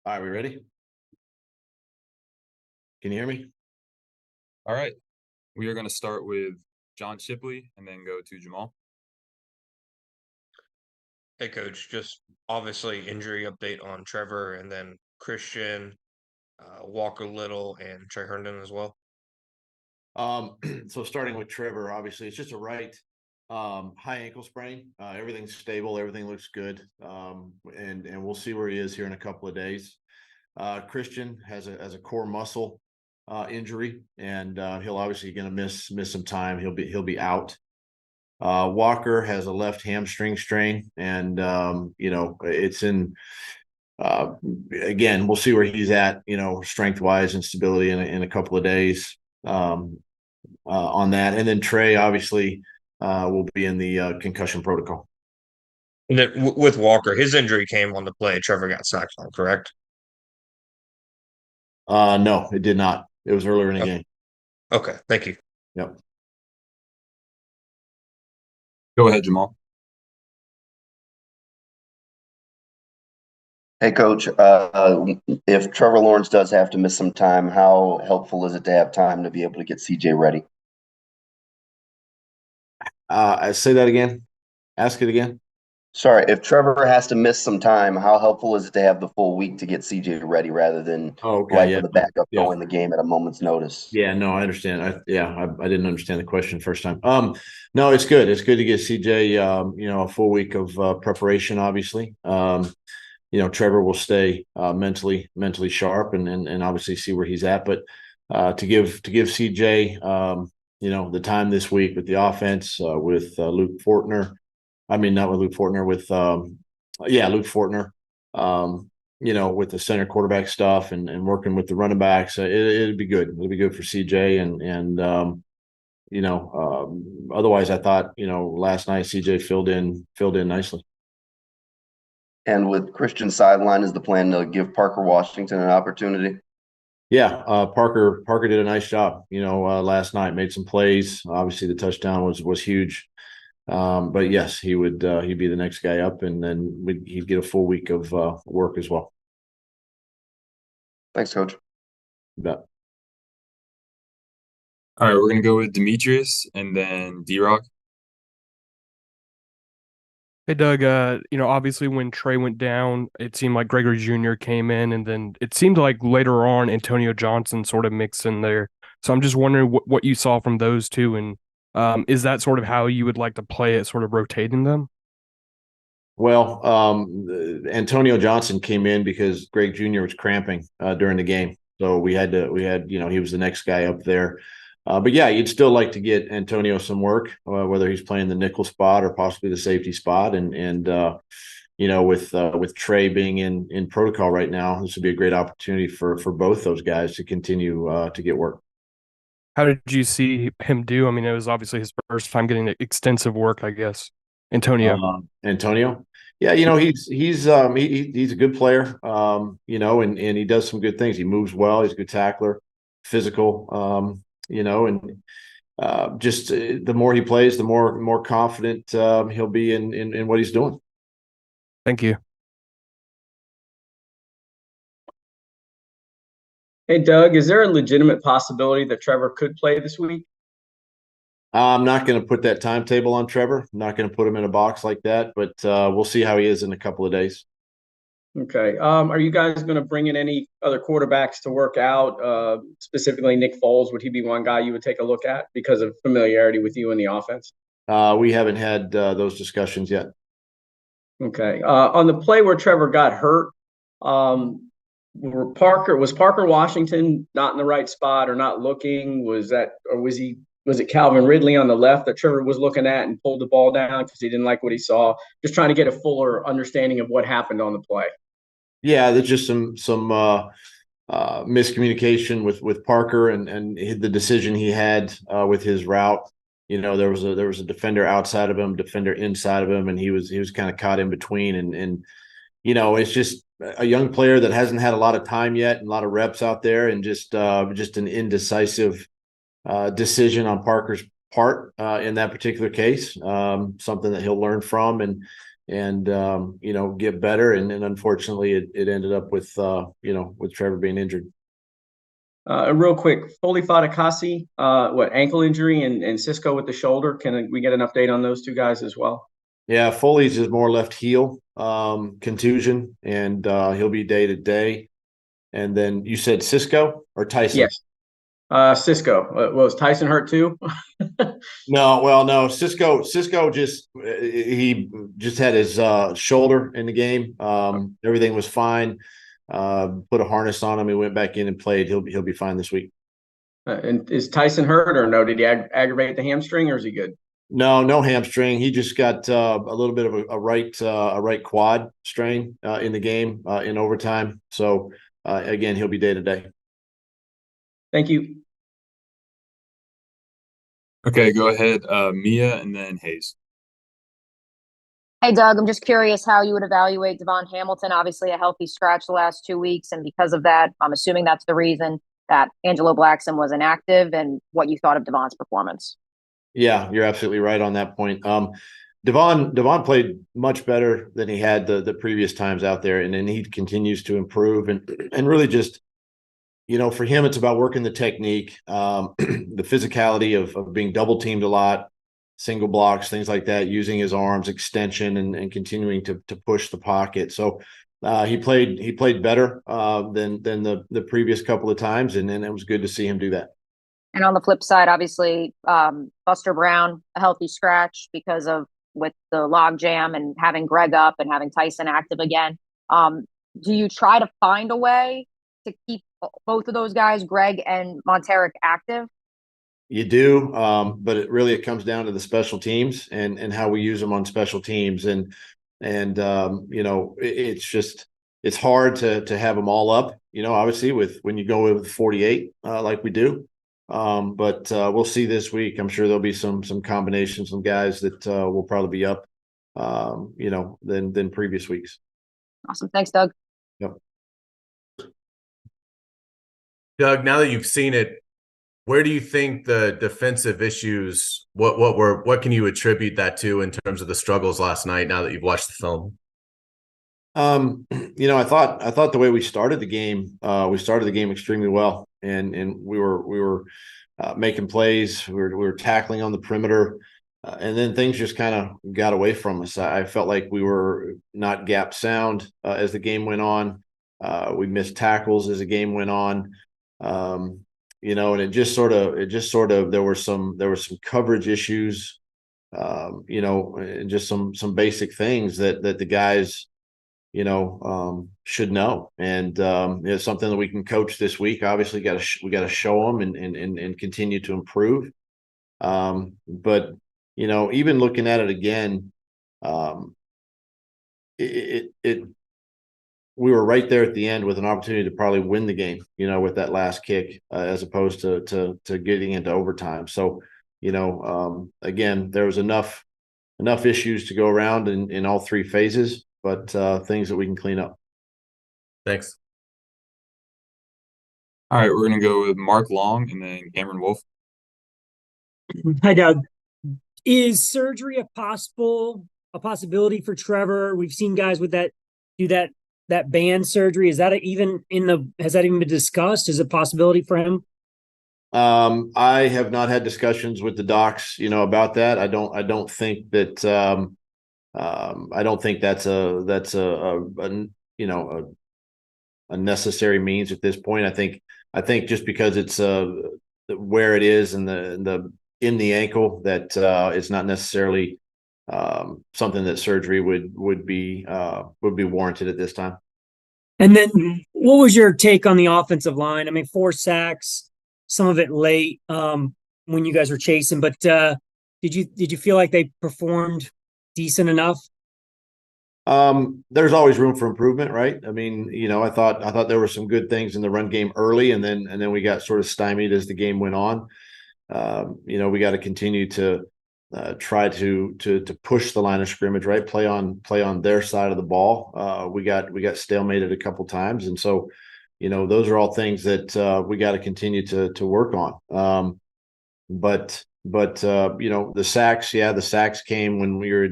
All right, we ready? Can you hear me? All right. We are going to start with John Shipley and then go to Jamal. Hey, Coach. Just obviously injury update on Trevor and then Christian, Walker Little, and Trey Herndon as well. So starting with Trevor, obviously it's just a right high ankle sprain. Everything's stable, everything looks good. And we'll see where he is here in a couple of days. Christian has a core muscle injury, and he'll obviously gonna miss some time. He'll be out. Walker has a left hamstring strain, and it's in again, we'll see where he's at, strength wise and stability in a couple of days. On that. And then Trey obviously will be in the concussion protocol. And then with Walker, his injury came on the play Trevor got sacked on, correct? No, it did not. It was earlier in the game. Okay, thank you. Yep. Go ahead, Jamal. Hey, Coach, if Trevor Lawrence does have to miss some time, how helpful is it to have time to be able to get CJ ready? I say that again. Ask it again. Sorry, if Trevor has to miss some time, how helpful is it to have the full week to get CJ ready rather than Okay. for the backup Yeah. going the game at a moment's notice? Yeah, no, I understand. I didn't understand the question first time. No, it's good. It's good to get CJ, a full week of preparation, obviously. Trevor will stay mentally sharp and obviously see where he's at. But to give CJ, the time this week with the offense, with Luke Fortner. I mean, not with Luke Fortner, with Luke Fortner. With the center quarterback stuff and working with the running backs, it'd be good. It'll be good for CJ and otherwise I thought, last night CJ filled in nicely. And with Christian sideline, is the plan to give Parker Washington an opportunity? Yeah, Parker did a nice job, last night, made some plays. Obviously the touchdown was huge. But yes, he'd be the next guy up, and then he'd get a full week of work as well. Thanks, Coach. You bet. All right, we're going to go with Demetrius and then D-Rock. Hey, Doug, obviously when Trey went down, it seemed like Gregory Jr. came in, and then it seemed like later on Antonio Johnson sort of mixed in there. So I'm just wondering what you saw from those two, and is that sort of how you would like to play it, sort of rotating them? Well, Antonio Johnson came in because Greg Jr. was cramping during the game. So we had, he was the next guy up there. But yeah, you'd still like to get Antonio some work, whether he's playing the nickel spot or possibly the safety spot. And with Trey being in protocol right now, this would be a great opportunity for both those guys to continue to get work. How did you see him do? I mean, it was obviously his first time getting extensive work, I guess. Antonio. Yeah, he's a good player, and he does some good things. He moves well. He's a good tackler, physical, and just the more he plays, the more confident he'll be in what he's doing. Thank you. Hey, Doug, is there a legitimate possibility that Trevor could play this week? I'm not going to put that timetable on Trevor. I'm not going to put him in a box like that, but we'll see how he is in a couple of days. Okay. Are you guys going to bring in any other quarterbacks to work out? Specifically, Nick Foles, would he be one guy you would take a look at because of familiarity with you in the offense? We haven't had those discussions yet. Okay. On the play where Trevor got hurt, was Parker Washington not in the right spot or not looking? Was it Calvin Ridley on the left that Trevor was looking at and pulled the ball down because he didn't like what he saw? Just trying to get a fuller understanding of what happened on the play. Yeah, there's just some miscommunication with Parker and the decision he had with his route. There was a defender outside of him, defender inside of him, and he was kind of caught in between. And it's just a young player that hasn't had a lot of time yet and a lot of reps out there, and just an indecisive decision on Parker's part in that particular case. Something that he'll learn from, and get better. And unfortunately, it ended up with Trevor being injured. Real quick, Foley Fatukasi, ankle injury, and Cisco with the shoulder. Can we get an update on those two guys as well? Yeah, Foley's is more left heel contusion, and he'll be day to day. And then you said Cisco or Tyson? Yes. Cisco. Was Tyson hurt too? No. Cisco just he just had his shoulder in the game. Everything was fine. Put a harness on him. He went back in and played. He'll be fine this week. And is Tyson hurt or no? Did he aggravate the hamstring or is he good? No hamstring. He just got a little bit of a right quad strain in the game in overtime. So again, he'll be day to day. Thank you. Okay, go ahead, Mia, and then Hayes. Hey, Doug, I'm just curious how you would evaluate Devon Hamilton. Obviously, a healthy scratch the last 2 weeks, and because of that, I'm assuming that's the reason that Angelo Blackson was inactive, and what you thought of Devon's performance. Yeah, you're absolutely right on that point. Devon played much better than he had the previous times out there, and then he continues to improve and really just, for him, it's about working the technique, the physicality of being double teamed a lot, single blocks, things like that, using his arms, extension, and continuing to push the pocket. So he played better than the previous couple of times, and it was good to see him do that. And on the flip side, obviously, Buster Brown, a healthy scratch because of with the log jam and having Greg up and having Tyson active again. Do you try to find a way to keep both of those guys, Greg and Monteric, active? You do, but it comes down to the special teams and how we use them on special teams, and it's hard to have them all up. Obviously when you go with 48 like we do, but we'll see this week. I'm sure there'll be some combinations, some guys that will probably be up, than previous weeks. Awesome, thanks, Doug. Yep. Doug, now that you've seen it, where do you think the defensive issues, what can you attribute that to in terms of the struggles last night now that you've watched the film? I thought the way we started the game extremely well, and we were making plays, we were tackling on the perimeter, and then things just kind of got away from us. I felt like we were not gap sound as the game went on. We missed tackles as the game went on. And it just sort of there were some coverage issues, and just some basic things that the guys, should know. And it's something that we can coach this week. Obviously, we got to show them and continue to improve. But even looking at it again, we were right there at the end with an opportunity to probably win the game, with that last kick, as opposed to getting into overtime. So, again, there was enough issues to go around in all three phases, but things that we can clean up. Thanks. All right, we're going to go with Mark Long and then Cameron Wolf. Hi, Doug. Is surgery a possibility for Trevor? We've seen guys with that do that band surgery. Has that even been discussed as a possibility for him? I have not had discussions with the docs, about that. I don't think that I don't think that's a necessary means at this point. I think just because it's where it is in the ankle, that it's not necessarily something that surgery would be warranted at this time. And then what was your take on the offensive line? I mean, 4 sacks, some of it late when you guys were chasing, but did you feel like they performed decent enough? There's always room for improvement, right? I mean, I thought there were some good things in the run game early, and then we got sort of stymied as the game went on. We got to continue to try to push the line of scrimmage, right? Play on their side of the ball. We got stalemated a couple times, and so those are all things that we got to continue to work on. But the sacks, the sacks came when we were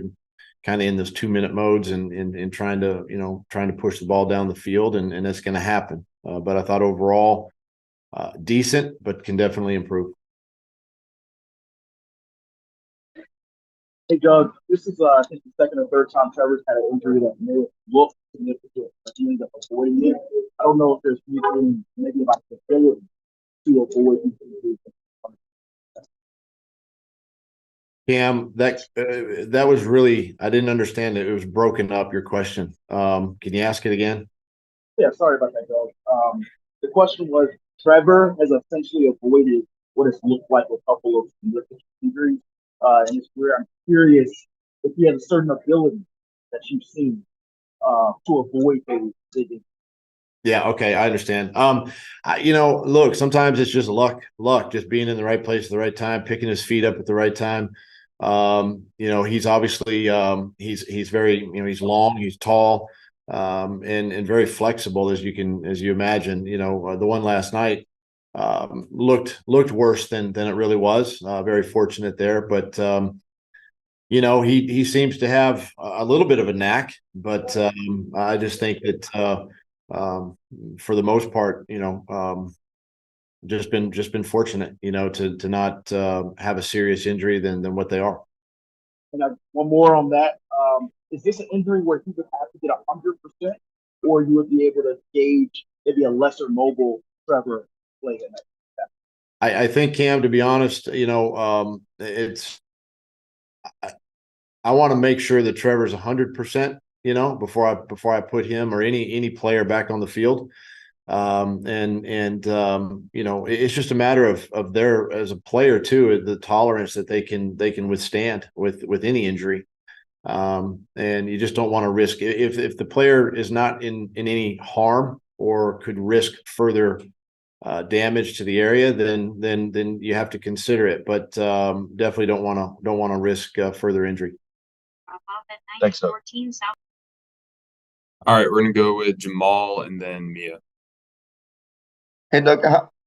kind of in those 2-minute modes and trying to push the ball down the field, and that's going to happen. But I thought overall decent, but can definitely improve. Hey, Doug, this is, I think, the second or third time Trevor's had an injury that may have looked significant, but he ended up avoiding it. I don't know if there's anything maybe about the ability to avoid these injuries. Cam, that was really, I didn't understand it. It was broken up, your question. Can you ask it again? Yeah, sorry about that, Doug. The question was, Trevor has essentially avoided what has looked like a couple of significant injuries in his career. I'm curious if he has a certain ability that you've seen to avoid those big injuries. Yeah, okay, I understand. Look, sometimes it's just luck, just being in the right place at the right time, picking his feet up at the right time. He's obviously he's very, he's long, he's tall, and very flexible as you imagine. The one last night looked worse than it really was. Very fortunate there, but he seems to have a little bit of a knack, but I just think that for the most part, just been fortunate, to not have a serious injury than what they are. And one more on that. Is this an injury where he would have to get 100%, or you would be able to gauge maybe a lesser mobile Trevor play in that? I think, Cam, to be honest, I want to make sure that Trevor's 100%, before I put him or any player back on the field. It's just a matter of their, as a player too, the tolerance that they can withstand with any injury. And you just don't want to risk, if the player is not in any harm or could risk further damage to the area, then you have to consider it. But definitely don't want to risk further injury. Thanks, Doug. All right, we're gonna go with Jamal and then Mia. Hey, Doug,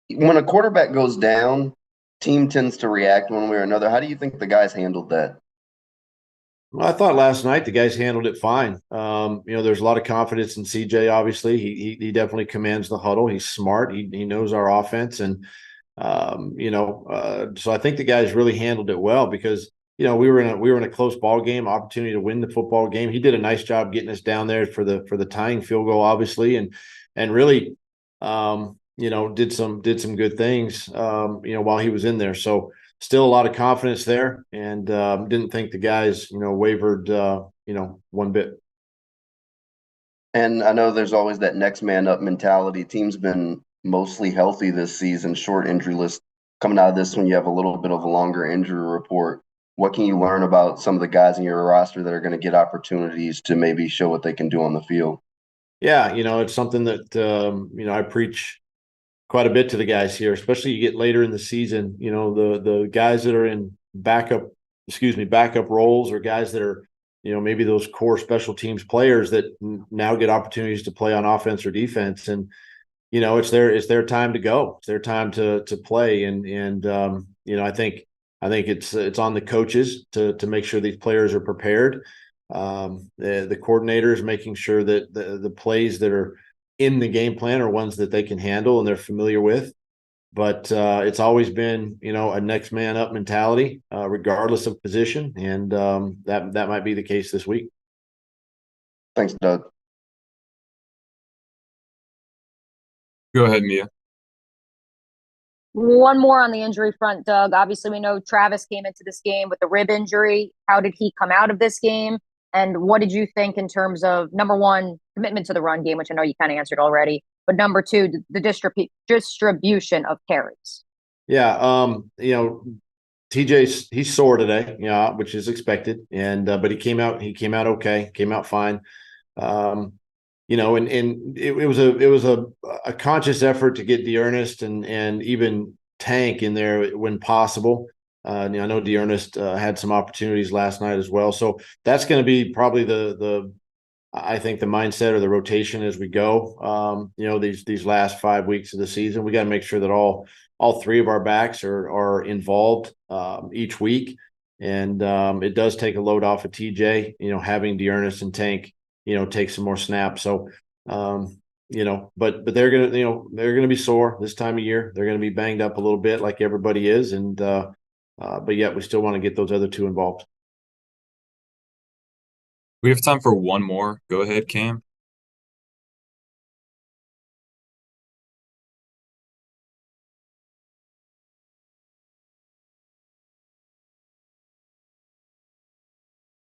when a quarterback goes down, team tends to react one way or another. How do you think the guys handled that? Well, I thought last night the guys handled it fine. There's a lot of confidence in CJ. Obviously, he definitely commands the huddle. He's smart. He knows our offense, and so I think the guys really handled it well because we were in a close ball game, opportunity to win the football game. He did a nice job getting us down there for the tying field goal, obviously, and really did some good things while he was in there. So still a lot of confidence there, and didn't think the guys wavered one bit. And I know there's always that next man up mentality. Team's been mostly healthy this season, short injury list. Coming out of this when you have a little bit of a longer injury report, what can you learn about some of the guys in your roster that are going to get opportunities to maybe show what they can do on the field? Yeah, it's something that I preach quite a bit to the guys here, especially you get later in the season. The guys that are in backup roles, or guys that are maybe those core special teams players that now get opportunities to play on offense or defense, and it's their time to go. It's their time to play, and I think it's on the coaches to make sure these players are prepared. The coordinators making sure that the plays that are in the game plan are ones that they can handle and they're familiar with. But it's always been, a next man up mentality, regardless of position, and that might be the case this week. Thanks, Doug. Go ahead, Mia. One more on the injury front, Doug. Obviously, we know Travis came into this game with a rib injury. How did he come out of this game? And what did you think in terms of, number one, commitment to the run game, which I know you kind of answered already, but number two, the distribution of carries? Yeah, he's sore today, which is expected, and but he came out okay, came out fine. And it was a conscious effort to get D'Ernest and even Tank in there when possible. I know D'Ernest had some opportunities last night as well, so that's going to be probably I think the mindset or the rotation as we go. These last 5 weeks of the season, we got to make sure that all three of our backs are involved each week. And it does take a load off of TJ, having Dearness and Tank, take some more snaps. So, but they're gonna be sore this time of year. They're gonna be banged up a little bit, like everybody is, and but yet we still want to get those other two involved. We have time for one more. Go ahead, Cam.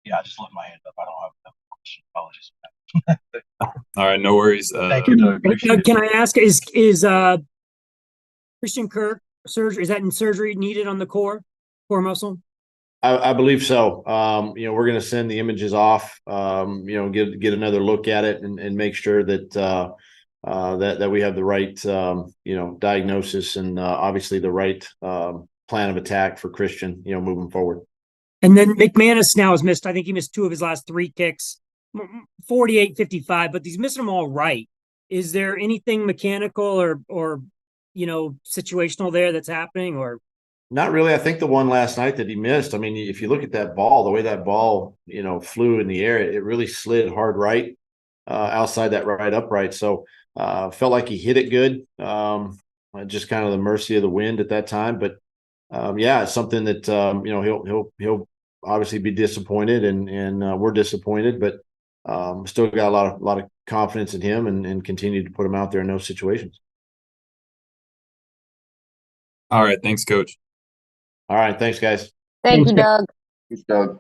Yeah, I just left my hand up. I don't have another question. Apologies. All right, no worries. Thank you, Doug. Appreciate it. Can I ask, is Christian Kirk surgery, is that in surgery needed on the core muscle? I believe so. We're going to send the images off, get another look at it and make sure that that we have the right, diagnosis and obviously the right plan of attack for Christian, moving forward. And then McManus now has missed, I think he missed 2 of his last 3 kicks, 48-55, but he's missing them all right. Is there anything mechanical or situational there that's happening, or? Not really. I think the one last night that he missed, I mean, if you look at that ball, the way that ball, flew in the air, it really slid hard right outside that right upright. So felt like he hit it good. Just kind of the mercy of the wind at that time. But yeah, it's something that he'll obviously be disappointed, and we're disappointed, but still got a lot of confidence in him and continue to put him out there in those situations. All right, thanks, Coach. All right, thanks, guys. Thank you, Doug. Thanks, Doug.